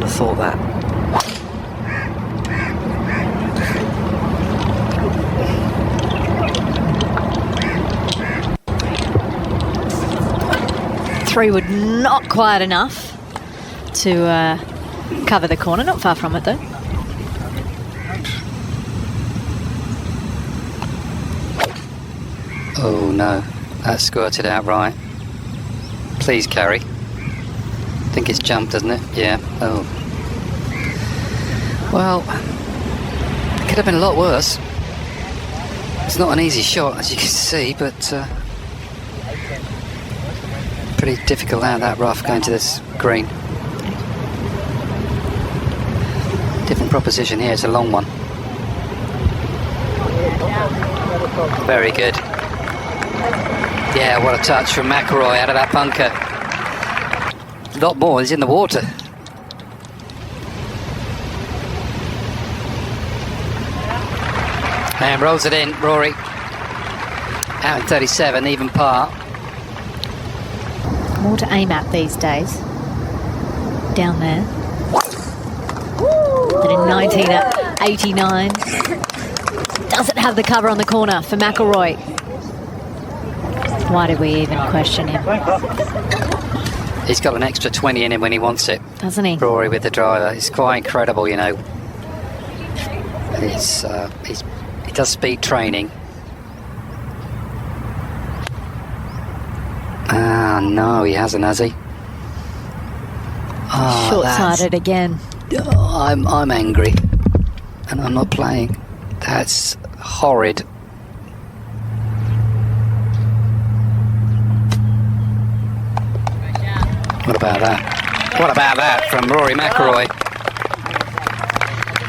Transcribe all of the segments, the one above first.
wouldn't have thought that. Three would not quite enough to cover the corner. Not far from it, though. Oh, no. That squirted out right. Please carry. I think it's jumped, doesn't it? Yeah. Oh. Well, it could have been a lot worse. It's not an easy shot, as you can see, but pretty difficult out of that rough going to this green. Different proposition here. It's a long one. Very good. Yeah, what a touch from McIlroy out of that bunker. A lot more is in the water. And rolls it in, Rory. Out in 37, even par. More to aim at these days. Down there. But in 19 at 89. Doesn't have the cover on the corner for McIlroy. Why did we even question him? He's got an extra 20 in him when he wants it. Doesn't he? Rory with the driver. It's quite incredible, you know. He does speed training. Ah, no, he hasn't, has he? Oh, short-sighted again. Oh, I'm angry. And I'm not playing. That's horrid. What about that? What about that from Rory McIlroy?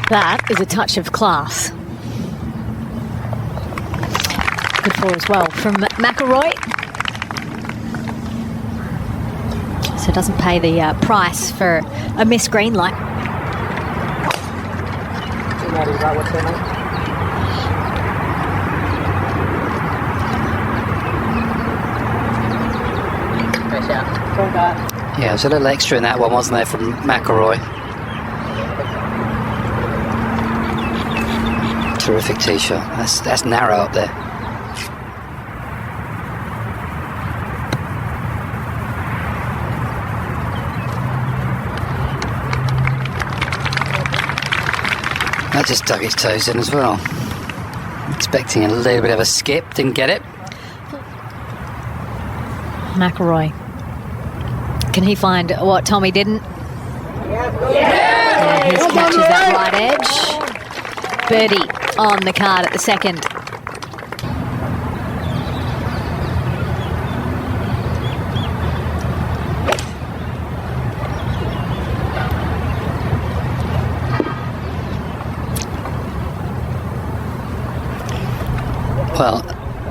That is a touch of class. Good four as well from McIlroy. So it doesn't pay the price for a missed green light. Yeah, there's a little extra in that one, wasn't there, from McIlroy? Terrific tee shot. That's narrow up there. That just dug his toes in as well. Expecting a little bit of a skip, didn't get it. McIlroy. Can he find what Tommy didn't? Yeah, he catches that right edge. Birdie on the card at the second. Well,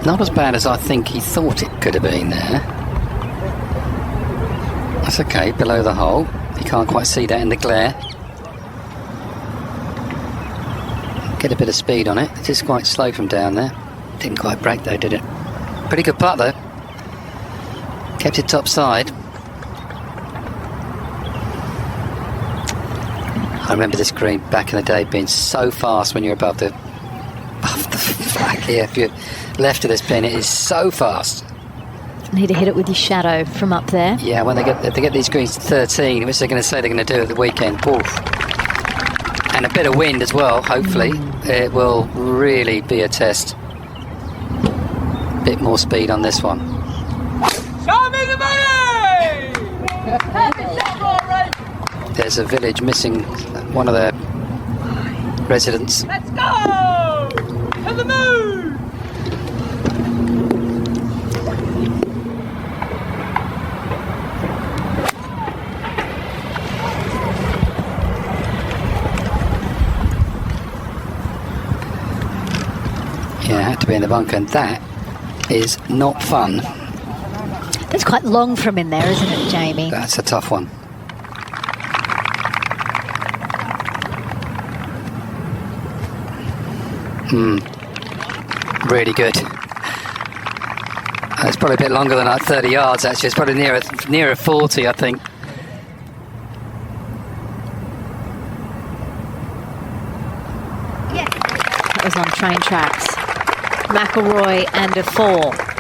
not as bad as I think he thought it could have been there. That's okay, below the hole. You can't quite see that in the glare. Get a bit of speed on it. It is quite slow from down there. Didn't quite break though, did it? Pretty good putt though. Kept it top side. I remember this green back in the day being so fast when you're above the flag here. If you're left of this pin, it is so fast. Need to hit it with your shadow from up there. Yeah, when they get these greens to 13, which they're going to say they're going to do at the weekend. Oof. And a bit of wind as well, hopefully. It will really be a test. Bit more speed on this one. Show me the money! There's a village missing one of their residents. Let's go! To the moon! Yeah, had to be in the bunker, and that is not fun. That's quite long from in there, isn't it, Jamie? That's a tough one. Really good. It's probably a bit longer than like 30 yards, actually. It's probably nearer 40, I think. players on train tracks. McIlroy and a 4.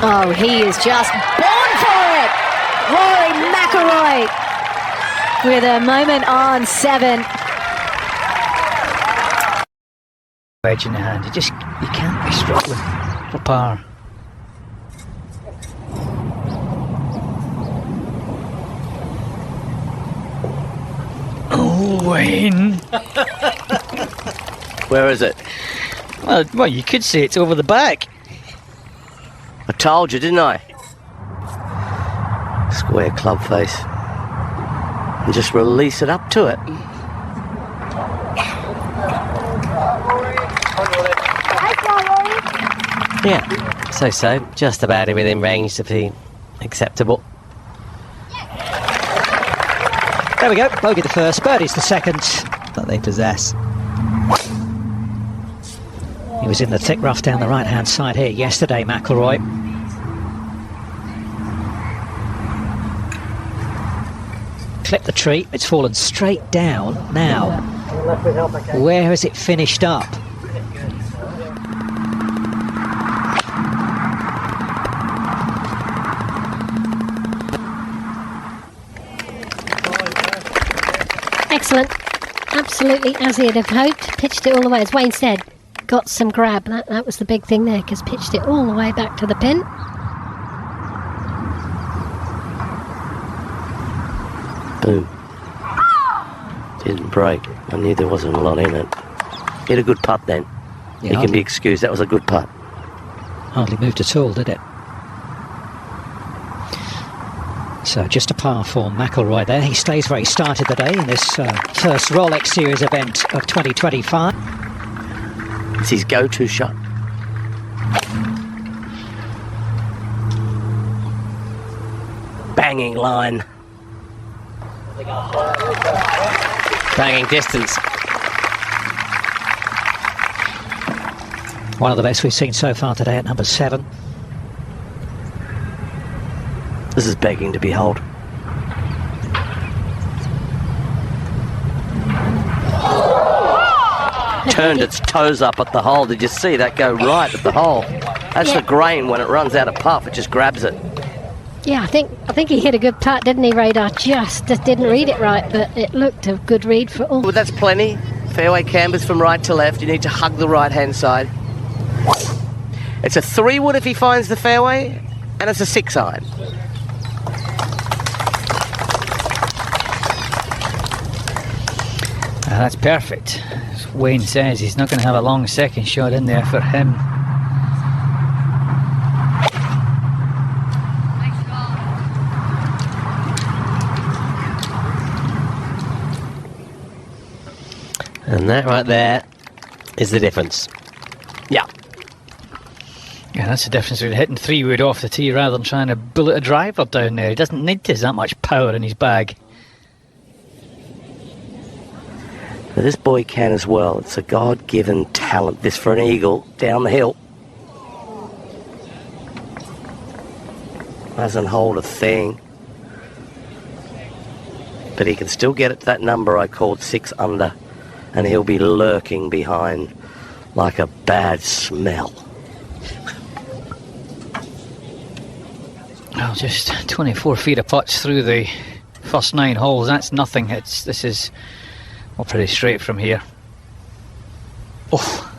Oh, he is just born for it! Rory McIlroy with a moment on 7. Wedge in the hand. You can't be struggling for par. Oh, Wayne. Where is it? Well, you could say it's over the back. I told you, didn't I? Square club face. And just release it up to it. Yeah, so. Just about within range to be acceptable. There we go. Bogey the first, birdie's the second that they possess. He was in the thick rough down the right-hand side here yesterday, McIlroy. Clipped the tree, it's fallen straight down. Now, where has it finished up? Excellent. Absolutely as he'd have hoped. Pitched it all the way, as Wayne said. Got some grab. That was the big thing there, because pitched it all the way back to the pin. Boom. Didn't break. I knew there wasn't a lot in it. Hit a good putt then. Yeah, he can be excused. That was a good putt. Hardly moved at all, did it? So just a par for McIlroy there. He stays where he started the day in this first Rolex Series event of 2025. It's his go-to shot. Banging line. Banging distance. One of the best we've seen so far today at number 7. This is begging to behold. Turned its toes up at the hole. Did you see that go right at the hole? That's the grain when it runs out of puff. It just grabs it. Yeah, I think he hit a good putt, didn't he, Radar? Just didn't read it right, but it looked a good read for all. Well, that's plenty. Fairway cambers from right to left. You need to hug the right-hand side. It's a 3-wood if he finds the fairway, and it's a 6-iron. That's perfect. As Wayne says, he's not going to have a long second shot in there for him. And that right there is the difference. Yeah. Yeah, that's the difference between hitting 3-wood off the tee rather than trying to bullet a driver down there. He doesn't need that much power in his bag. But this boy can as well. It's a God-given talent, this for an eagle down the hill. Doesn't hold a thing. But he can still get it to that number I called 6 under. And he'll be lurking behind like a bad smell. Well, just 24 feet of putts through the first 9 holes. That's nothing. This is well, pretty straight from here. Oh,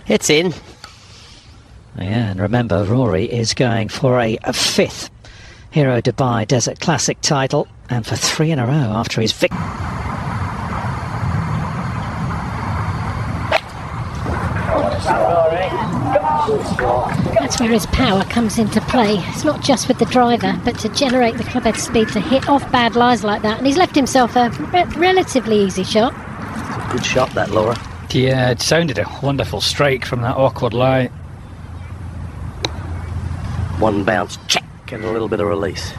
It's in. yeah, and remember, Rory is going for a 5th Hero Dubai Desert Classic title, and for 3 in a row after his victory. That's where his power comes into play. It's not just with the driver, but to generate the clubhead speed to hit off bad lies like that. And he's left himself a relatively easy shot. Good shot, that, Laura. Yeah, it sounded a wonderful strike from that awkward lie. One bounce, check, and a little bit of release.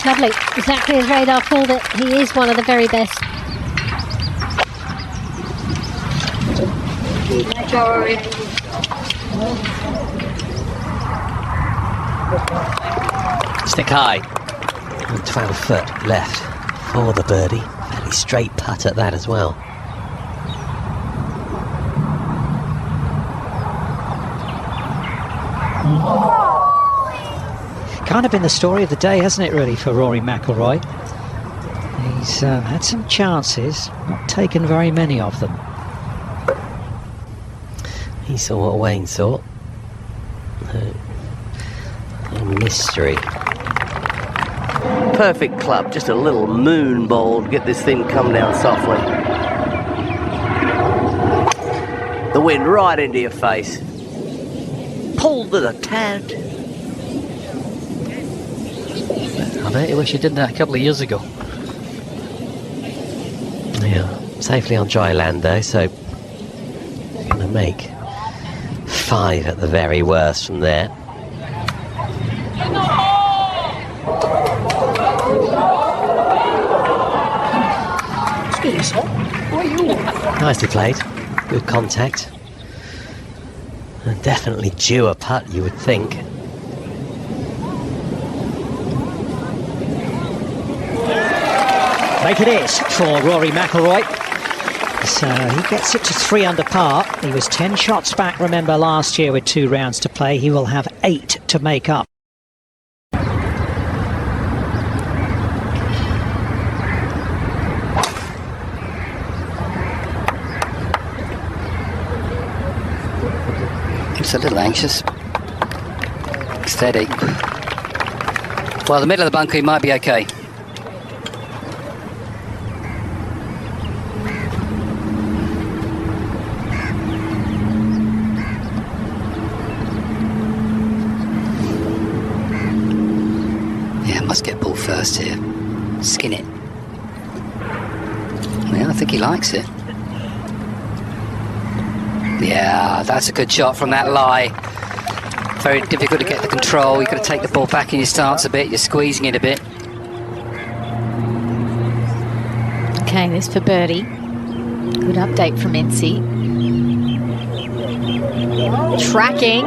Lovely. Exactly as Radar called it. He is one of the very best. Stick high. 12 foot left for the birdie. Fairly straight putt at that as well. Kind of been the story of the day, hasn't it, really, for Rory McIlroy? He's had some chances, not taken very many of them. He saw what Wayne saw. A mystery. Perfect club, just a little moon bowl to get this thing come down softly. The wind right into your face. Pulled it a tad. I bet you wish you did that a couple of years ago. Yeah, safely on dry land though, so going to make 5 at the very worst from there. Nicely played, good contact. And definitely due a putt, you would think. Make it is for Rory McIlroy. So he gets it to 3 under par. He was 10 shots back, remember, last year with 2 rounds to play. He will have 8 to make up. It's a little anxious. Steady. Well, the middle of the bunker, he might be okay. Yeah, must get ball first here. Skin it. Yeah, I think he likes it. Yeah, that's a good shot from that lie. Very difficult to get the control. You've got to take the ball back in your stance a bit. You're squeezing it a bit. Okay, this for birdie. Good update from Incy. Tracking.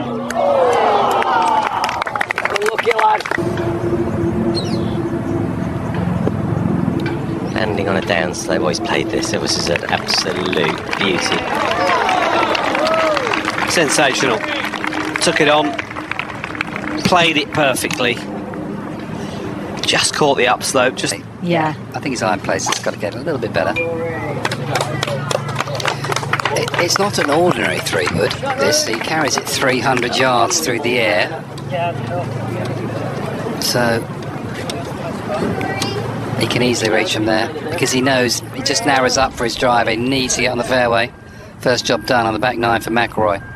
Landing on a downslope. Always played this. It was an absolute beauty. Sensational. Took it on. Played it perfectly. Just caught the upslope. Just Yeah. I think his iron place has got to get a little bit better. It's not an ordinary 3-wood. This, he carries it 300 yards through the air. So he can easily reach from there because he knows he just narrows up for his drive. He needs to get on the fairway. First job done on the back 9 for McIlroy.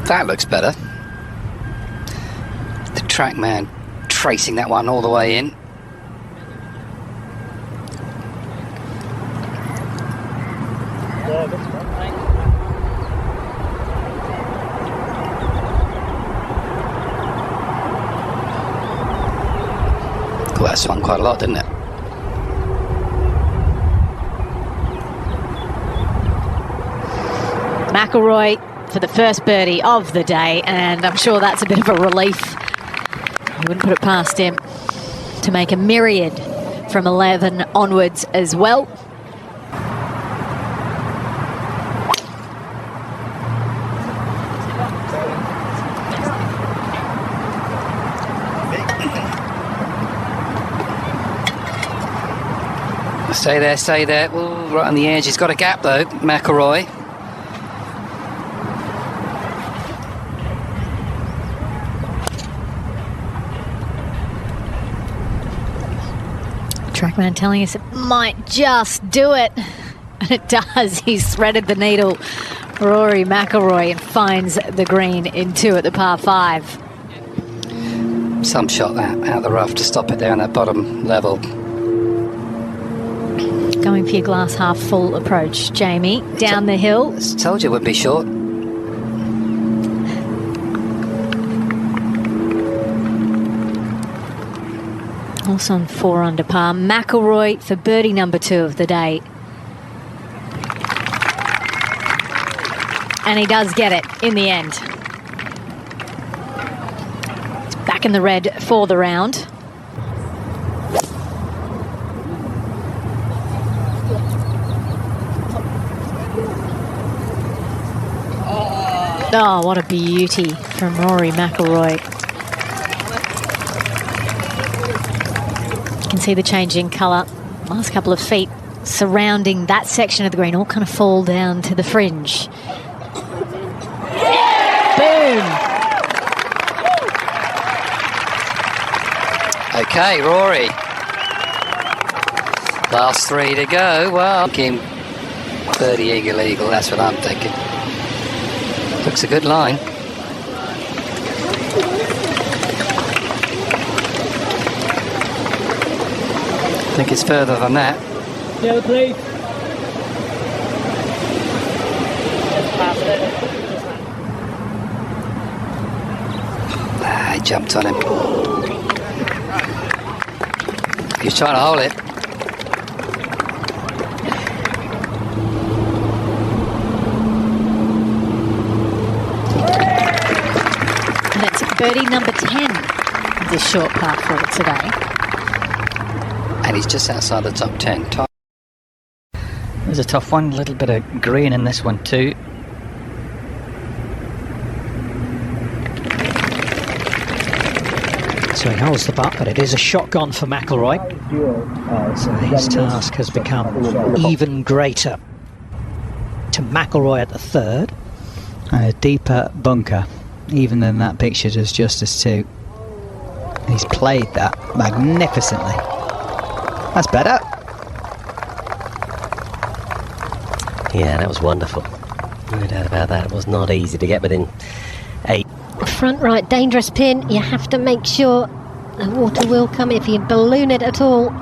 That looks better. The track man tracing that one all the way in. Well, that swung quite a lot, didn't it? McIlroy for the first birdie of the day, and I'm sure that's a bit of a relief. I wouldn't put it past him to make a myriad from 11 onwards as well. Stay there, stay there. Ooh, right on the edge. He's got a gap though, McIlroy. Trackman telling us it might just do it. And it does. He's threaded the needle. Rory McIlroy finds the green in 2 at the par 5. some shot out the rough to stop it there on that bottom level. Going for your glass half full approach, Jamie. Down the hill. Told you it would be short. Also on 4 under par. McIlroy for birdie number 2 of the day. And he does get it in the end. It's back in the red for the round. Oh, what a beauty from Rory McIlroy. You can see the change in colour. Last couple of feet surrounding that section of the green all kind of fall down to the fringe. Boom! Okay, Rory. Last 3 to go. Well, game birdie eagle, that's what I'm thinking. Looks a good line. I think it's further than that. Yeah, please. He jumped on him. He's trying to hold it. And it's birdie number 10 of this short par 4 today. And he's just outside the top 10. It was a tough one, a little bit of grain in this one too. So he holds the putt, but it is a shotgun for McIlroy. So his task has become even greater. To McIlroy at the 3rd. And a deeper bunker, even than that picture does justice to. He's played that magnificently. That's better. Yeah, that was wonderful. No doubt about that. It was not easy to get within 8. Front right, dangerous pin. You have to make sure the water will come if you balloon it at all.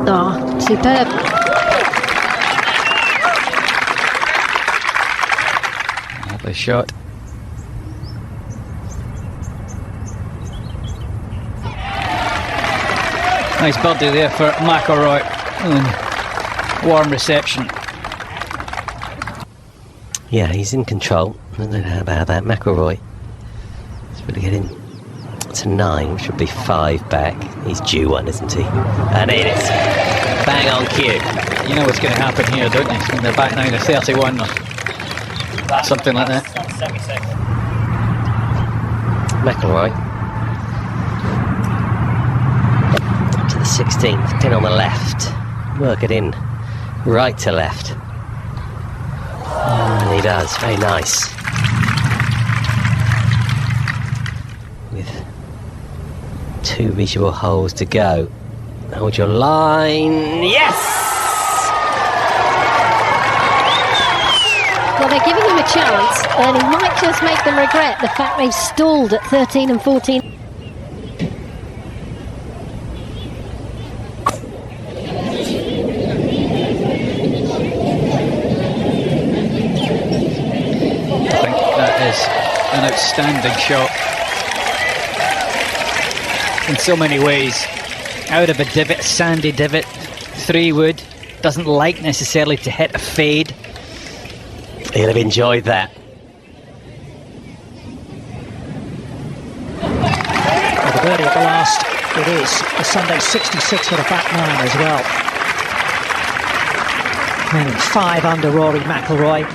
Oh, superb. Lovely shot. Nice birdie there for McIlroy. Warm reception. Yeah, he's in control. No doubt about that. McIlroy is really getting to 9, which would be 5 back. He's due one, isn't he? And it is. Bang on cue. You know what's going to happen here, don't you? When they're back 9 to 31 or something like that. McIlroy. To the 16th, pin on the left. Work it in. Right to left. And he does, very nice. With 2 visual holes to go. Hold your line. Yes! Well, they're giving him a chance, and he might just make them regret the fact they've stalled at 13 and 14. An outstanding shot in so many ways. Out of a divot, sandy divot, 3-wood, doesn't like necessarily to hit a fade. He'll have enjoyed that. Well, the birdie at the last, it is a Sunday 66 with a back 9 as well. And 5 under Rory McIlroy.